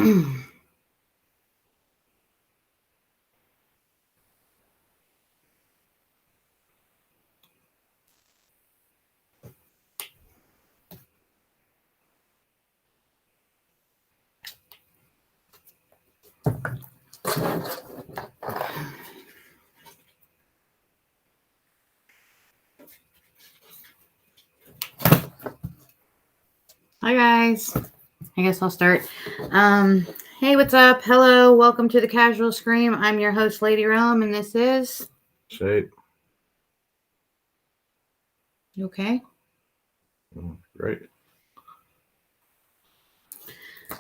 Hi guys. I guess I'll start. Hey, what's up? Hello, welcome to the Casual Scream. I'm your host, Lady Realm, and this is Shape. You okay? Great.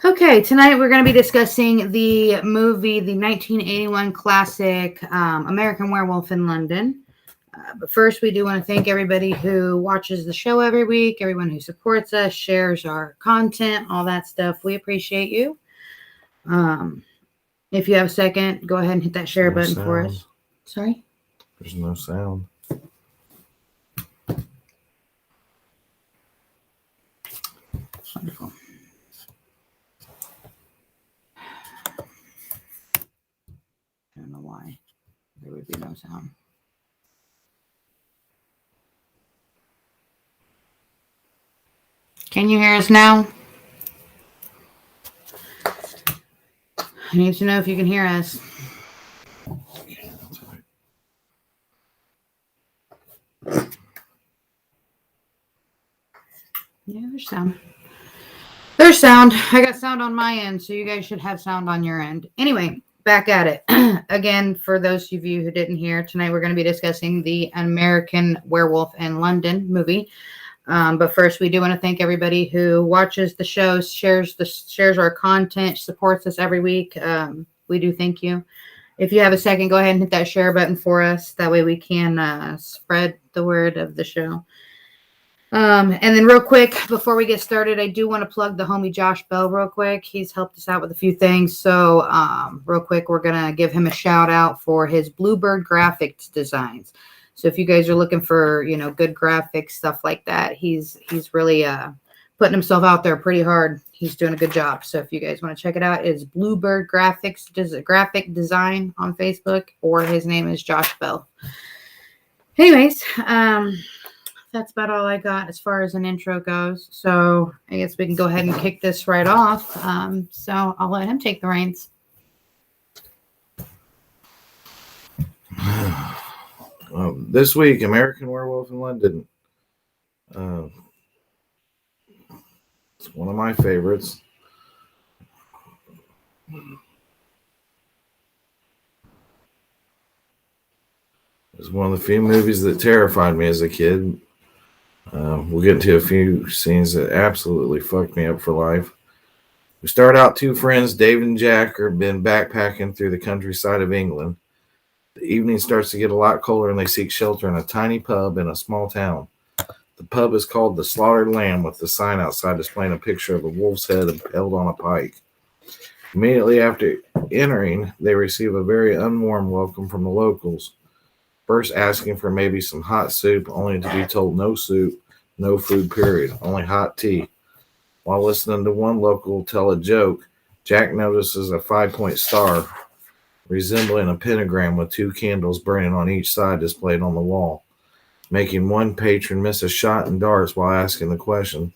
Okay, tonight we're going to be discussing the movie, the 1981 classic American Werewolf in London. But first, we do want to thank everybody who watches the show every week, everyone who supports us, shares our content, all that stuff. We appreciate you. If you have a second, go ahead and hit that share button for us. Sorry? There's no sound. Wonderful. I don't know why there would be no sound. Can you hear us now? I need to know if you can hear us. Yeah, there's sound. There's sound. I got sound on my end, so you guys should have sound on your end. Anyway, back at it. Again, for those of you who didn't hear, tonight we're going to be discussing the American Werewolf in London movie. But first, we do want to thank everybody who watches the show, shares our content, supports us every week. We do thank you. If you have a second, go ahead and hit that share button for us. That way we can spread the word of the show. And then real quick, before we get started, I do want to plug the homie Josh Bell real quick. He's helped us out with a few things. So real quick, we're going to give him a shout out for his Bluebird graphics designs. So if you guys are looking for, good graphics, stuff like that, he's really putting himself out there pretty hard. He's doing a good job. So if you guys want to check it out, it's Bluebird Graphics, graphic design on Facebook, or his name is Josh Bell. Anyways, that's about all I got as far as an intro goes. So I guess we can go ahead and kick this right off. So I'll let him take the reins. This week, American Werewolf in London. It's one of my favorites. It's one of the few movies that terrified me as a kid. We'll get into a few scenes that absolutely fucked me up for life. We start out two friends, David and Jack, have been backpacking through the countryside of England. The evening starts to get a lot colder and they seek shelter in a tiny pub in a small town. The pub is called the Slaughtered Lamb, with the sign outside displaying a picture of a wolf's head impaled on a pike. Immediately after entering, they receive a very unwarm welcome from the locals. First asking for maybe some hot soup, only to be told no soup, no food, period, only hot tea. While listening to one local tell a joke, Jack notices a 5-point star resembling a pentagram with two candles burning on each side displayed on the wall. Making one patron miss a shot and darts while asking the question,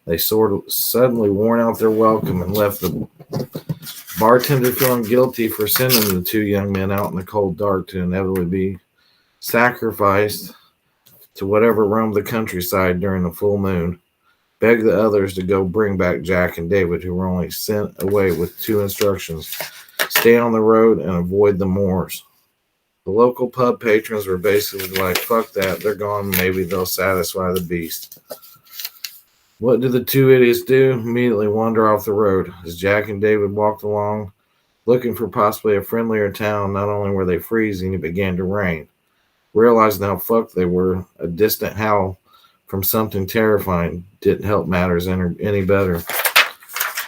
they suddenly worn out their welcome and left the bartender feeling guilty for sending the two young men out in the cold dark to inevitably be sacrificed to whatever roamed the countryside during the full moon. Begged the others to go bring back Jack and David, who were only sent away with two instructions: stay on the road and avoid the moors. The local pub patrons were basically like, fuck that, they're gone, maybe they'll satisfy the beast. What did the two idiots do? Immediately wander off the road. As Jack and David walked along, looking for possibly a friendlier town, not only were they freezing, it began to rain. Realizing how fucked they were, a distant howl from something terrifying didn't help matters any better.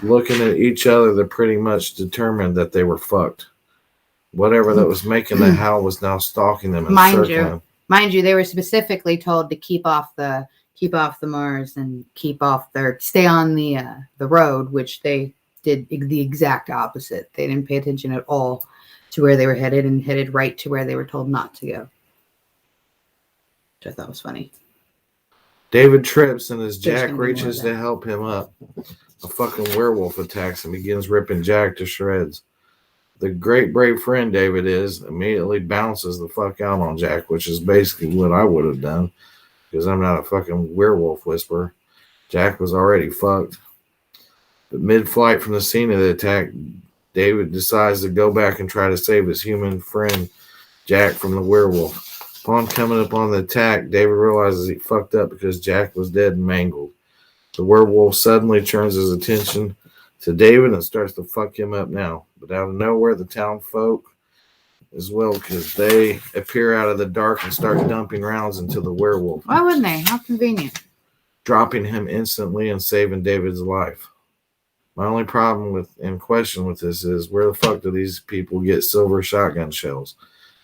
Looking at each other, they're pretty much determined that they were fucked. Whatever that was making the howl was now stalking them and circling. Mind you, they were specifically told to keep off the moors and stay on the road, which they did the exact opposite. They didn't pay attention at all to where they were headed and headed right to where they were told not to go. Which I thought was funny. David trips, and as There's Jack gonna be more of reaches that. to help him up, a fucking werewolf attacks and begins ripping Jack to shreds. The great brave friend David is immediately bounces the fuck out on Jack, which is basically what I would have done because I'm not a fucking werewolf whisperer. Jack was already fucked. But mid-flight from the scene of the attack, David decides to go back and try to save his human friend Jack from the werewolf. Upon coming upon the attack, David realizes he fucked up because Jack was dead and mangled. The werewolf suddenly turns his attention to David and starts to fuck him up now. But out of nowhere, the town folk as well, because they appear out of the dark and start dumping rounds into the werewolf. Why wouldn't they? How convenient. Dropping him instantly and saving David's life. My only problem in question with this is where the fuck do these people get silver shotgun shells?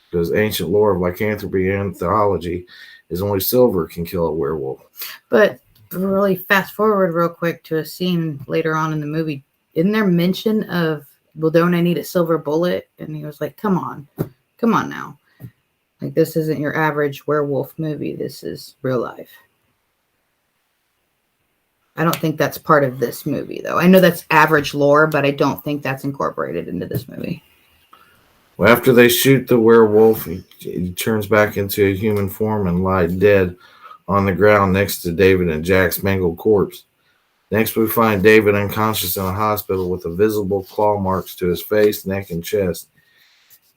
Because ancient lore of lycanthropy and theology is only silver can kill a werewolf. But really fast forward real quick to a scene later on in the movie. Isn't there mention of, well, don't I need a silver bullet? And he was like, come on now. Like, this isn't your average werewolf movie. This is real life. I don't think that's part of this movie, though. I know that's average lore, but I don't think that's incorporated into this movie. Well, after they shoot the werewolf, he turns back into a human form and lies dead on the ground next to David and Jack's mangled corpse. Next, we find David unconscious in a hospital with visible claw marks to his face, neck, and chest.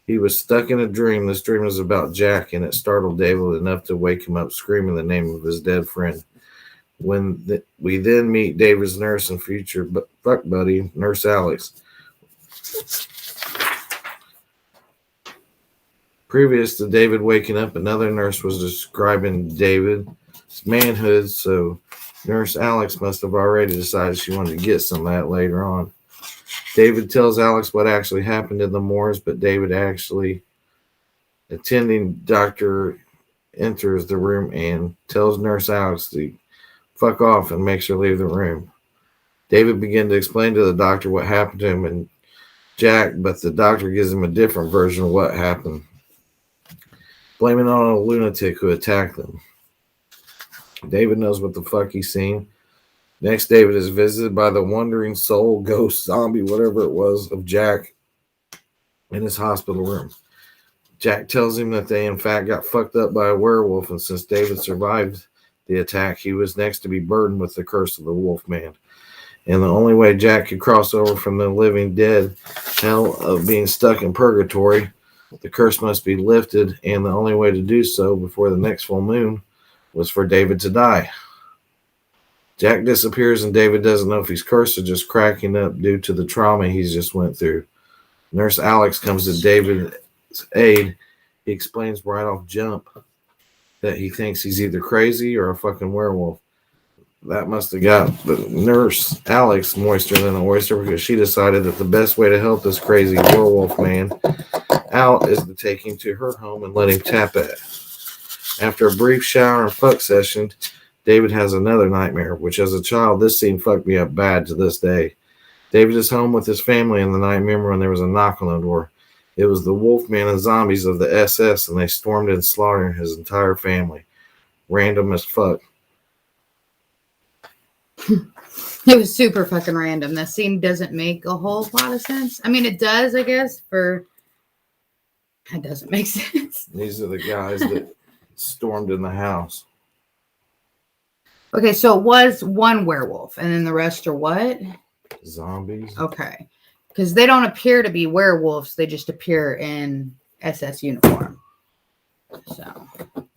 He was stuck in a dream. This dream was about Jack, and it startled David enough to wake him up screaming the name of his dead friend. We then meet David's nurse and future fuck buddy, Nurse Alex. Previous to David waking up, another nurse was describing David's manhood, so Nurse Alex must have already decided she wanted to get some of that later on. David tells Alex what actually happened in the moors, but David actually attending doctor enters the room and tells Nurse Alex to fuck off and makes her leave the room. David began to explain to the doctor what happened to him and Jack, but the doctor gives him a different version of what happened, blaming it on a lunatic who attacked them. David knows what the fuck he's seen. Next, David is visited by the wandering soul, ghost, zombie, whatever it was, of Jack in his hospital room. Jack tells him that they in fact got fucked up by a werewolf, and since David survived the attack, he was next to be burdened with the curse of the Wolfman. And the only way Jack could cross over from the living dead hell of being stuck in purgatory, the curse must be lifted, and the only way to do so before the next full moon was for David to die. Jack disappears, and David doesn't know if he's cursed or just cracking up due to the trauma he's just went through. Nurse Alex comes to David's aid. He explains right off jump that he thinks he's either crazy or a fucking werewolf. That must have got the nurse Alex moister than an oyster, because she decided that the best way to help this crazy werewolf man out is to take him to her home and let him tap it. After a brief shower and fuck session, David has another nightmare, which as a child, this scene fucked me up bad to this day. David is home with his family in the night. Remember when there was a knock on the door? It was the Wolfman and zombies of the SS, and they stormed in, slaughtering his entire family. Random as fuck. It was super fucking random. That scene doesn't make a whole lot of sense. I mean, it does, I guess, it doesn't make sense. These are the guys that stormed in the house. Okay, so it was one werewolf, and then the rest are what? Zombies. Okay. Because they don't appear to be werewolves. They just appear in SS uniform. So, I don't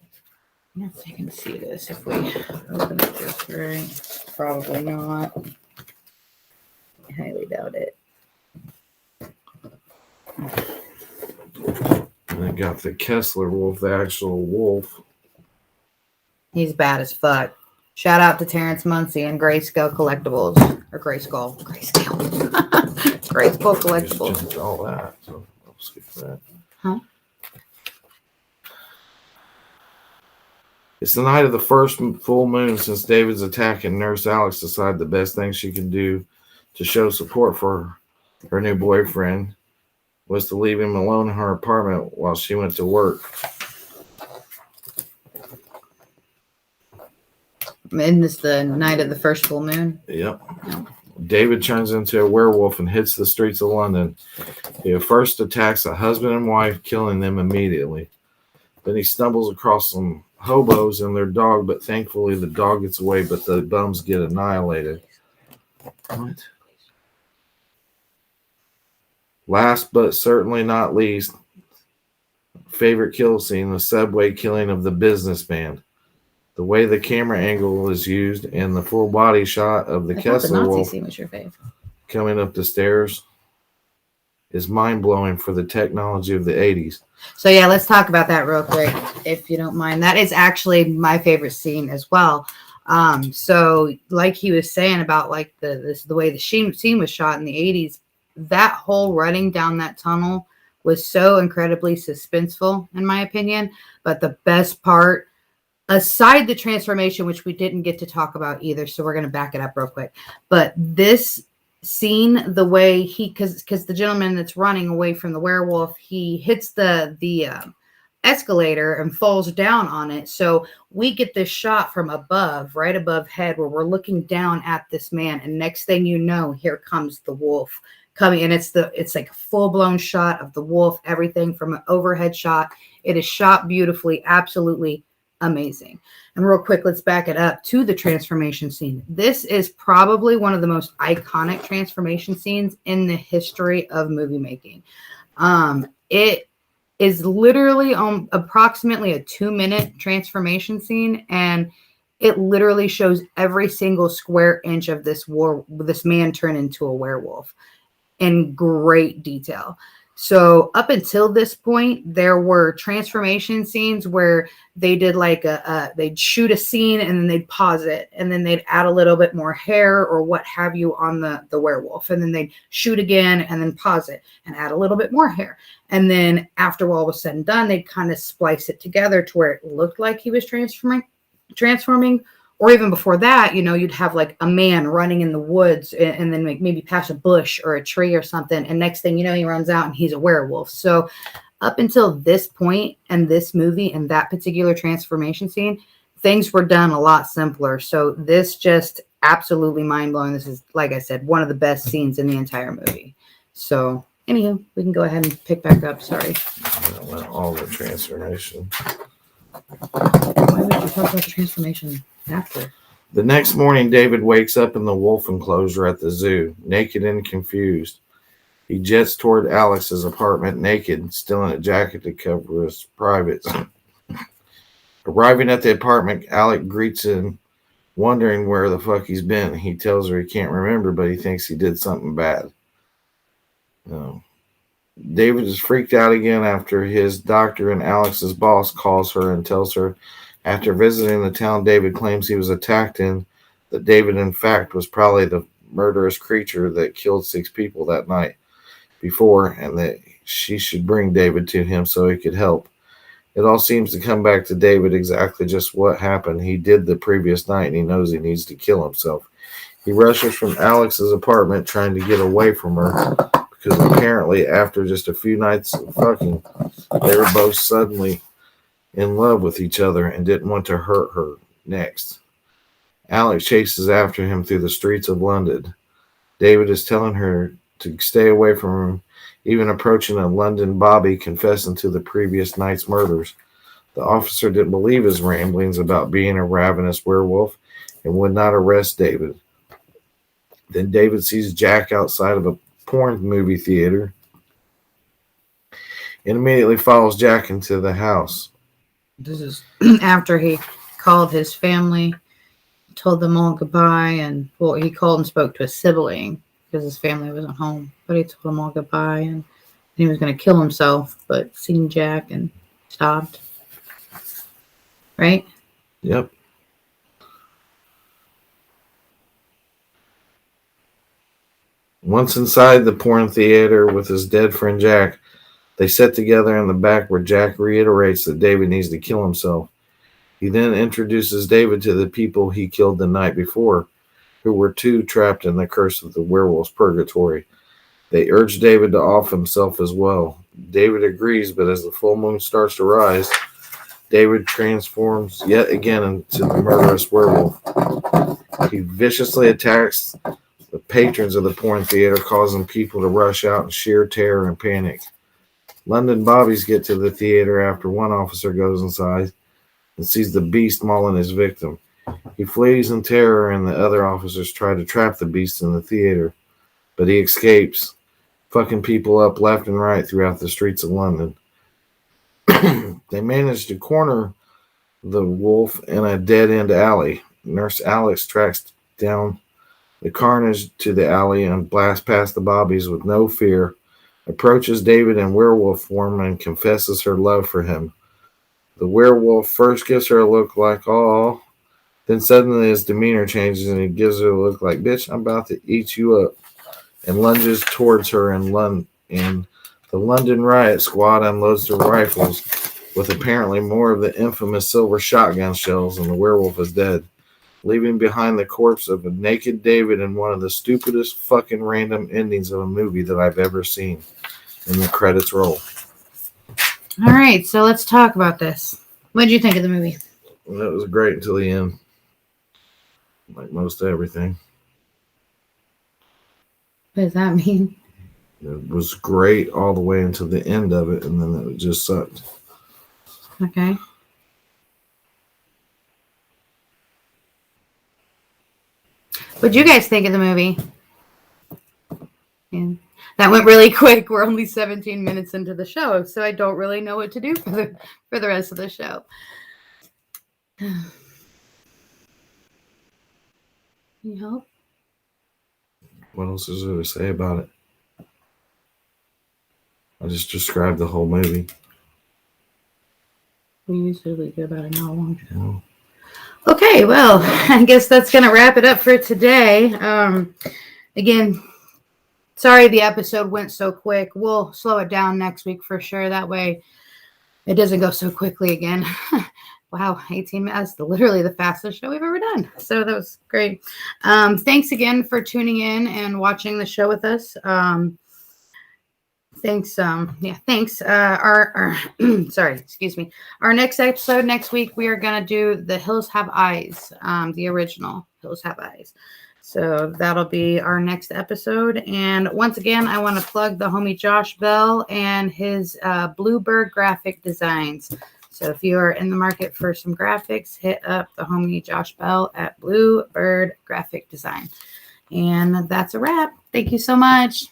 know if I can see this if we open it just right. Probably not. I highly doubt it. And they got the Kessler wolf, the actual wolf. He's bad as fuck. Shout out to Terrence Muncie and Grayscale Collectibles. Or Grayskull. Grayskull Collectibles. Just all that. So I'll skip that. Huh? It's the night of the first full moon since David's attack, and Nurse Alex decided the best thing she can do to show support for her new boyfriend was to leave him alone in her apartment while she went to work. And this the night of the first full moon. Yep. David turns into a werewolf and hits the streets of London. He first attacks a husband and wife, killing them immediately. Then he stumbles across some hobos and their dog, but thankfully the dog gets away, but the bums get annihilated. What? Last but certainly not least, favorite kill scene, the subway killing of the businessman. The way the camera angle is used and the full body shot of the Kessler wolf scene was your fave. coming up the stairs is mind-blowing for the technology of the 80s. So yeah, let's talk about that real quick, if you don't mind. That is actually my favorite scene as well. So like he was saying about like the way the scene was shot in the 80s, that whole running down that tunnel was so incredibly suspenseful, in my opinion. But the best part, aside the transformation, which we didn't get to talk about either, so we're going to back it up real quick. But this scene, the way because the gentleman that's running away from the werewolf, he hits the escalator and falls down on it. So we get this shot from above, right above head, where we're looking down at this man, and next thing you know, here comes the wolf coming, and it's like a full-blown shot of the wolf, everything from an overhead shot. It is shot beautifully, absolutely amazing. And real quick, let's back it up to the transformation scene. This is probably one of the most iconic transformation scenes in the history of movie making. It is literally approximately a 2-minute transformation scene, and it literally shows every single square inch of this man turn into a werewolf in great detail. So up until this point, there were transformation scenes where they did like they'd shoot a scene and then they'd pause it, and then they'd add a little bit more hair or what have you on the werewolf, and then they'd shoot again and then pause it and add a little bit more hair. And then after all was said and done, they'd kind of splice it together to where it looked like he was transforming. Or even before that, you'd have like a man running in the woods and then maybe past a bush or a tree or something. And next thing you know, he runs out and he's a werewolf. So up until this point and this movie and that particular transformation scene, things were done a lot simpler. So this just absolutely mind-blowing. This is, like I said, one of the best scenes in the entire movie. So anywho, we can go ahead and pick back up. Sorry. All the transformation. Why would you talk about the transformation after? The next morning, David wakes up in the wolf enclosure at the zoo, naked and confused. He jets toward Alex's apartment naked, still in a jacket to cover his privates. Arriving at the apartment, Alec greets him, wondering where the fuck he's been. He tells her he can't remember, but he thinks he did something bad. David is freaked out again after his doctor and Alex's boss calls her and tells her after visiting the town David claims he was attacked in, that David in fact was probably the murderous creature that killed 6 people that night before, and that she should bring David to him so he could help. It all seems to come back to David exactly just what happened. He did the previous night, and he knows he needs to kill himself. He rushes from Alex's apartment trying to get away from her, because apparently after just a few nights of fucking, they were both suddenly in love with each other and didn't want to hurt her next. Alex chases after him through the streets of London. David is telling her to stay away from him, even approaching a London bobby confessing to the previous night's murders. The officer didn't believe his ramblings about being a ravenous werewolf and would not arrest David. Then David sees Jack outside of a porn movie theater and immediately follows Jack into the house. This is after he called his family, told them all goodbye, and he called and spoke to a sibling because his family wasn't home, but he told them all goodbye, and he was going to kill himself, but seen Jack and stopped. Right? Yep. Once inside the porn theater with his dead friend Jack, they sit together in the back where Jack reiterates that David needs to kill himself. He then introduces David to the people he killed the night before. who were too trapped in the curse of the werewolf's purgatory. They urge David to off himself as well. David agrees, but as the full moon starts to rise, David transforms yet again into the murderous werewolf. He viciously attacks the patrons of the porn theater, causing people to rush out in sheer terror and panic. London bobbies get to the theater after one officer goes inside and sees the beast mauling his victim. He flees in terror, and the other officers try to trap the beast in the theater, but he escapes, fucking people up left and right throughout the streets of London. They manage to corner the wolf in a dead-end alley. Nurse Alex tracks down the carnage to the alley and blasts past the bobbies with no fear, approaches David in werewolf form and confesses her love for him. The werewolf first gives her a look like, "Aw," then suddenly his demeanor changes and he gives her a look like, "Bitch, I'm about to eat you up," and lunges towards her and the London riot squad unloads their rifles with apparently more of the infamous silver shotgun shells, and the werewolf is dead, leaving behind the corpse of a naked David in one of the stupidest fucking random endings of a movie that I've ever seen. And the credits roll. All right, so let's talk about this. What did you think of the movie? Well, it was great until the end. Like most everything. What does that mean? It was great all the way until the end of it, and then it just sucked. Okay. What'd you guys think of the movie? Yeah. That went really quick. We're only 17 minutes into the show, so I don't really know what to do for the rest of the show. Can you help? What else is there to say about it? I just described the whole movie. We usually do about an hour long show. Yeah. Okay, well, I guess that's going to wrap it up for today. Again, sorry the episode went so quick. We'll slow it down next week for sure. That way it doesn't go so quickly again. Wow, 18 minutes. That's literally the fastest show we've ever done. So that was great. Thanks again for tuning in and watching the show with us. Thanks. Thanks. Sorry, excuse me. Our next episode next week, we are going to do The Hills Have Eyes, the original Hills Have Eyes. So that'll be our next episode. And once again, I want to plug the homie Josh Bell and his Bluebird graphic designs. So if you are in the market for some graphics, hit up the homie Josh Bell at Bluebird Graphic Design. And that's a wrap. Thank you so much.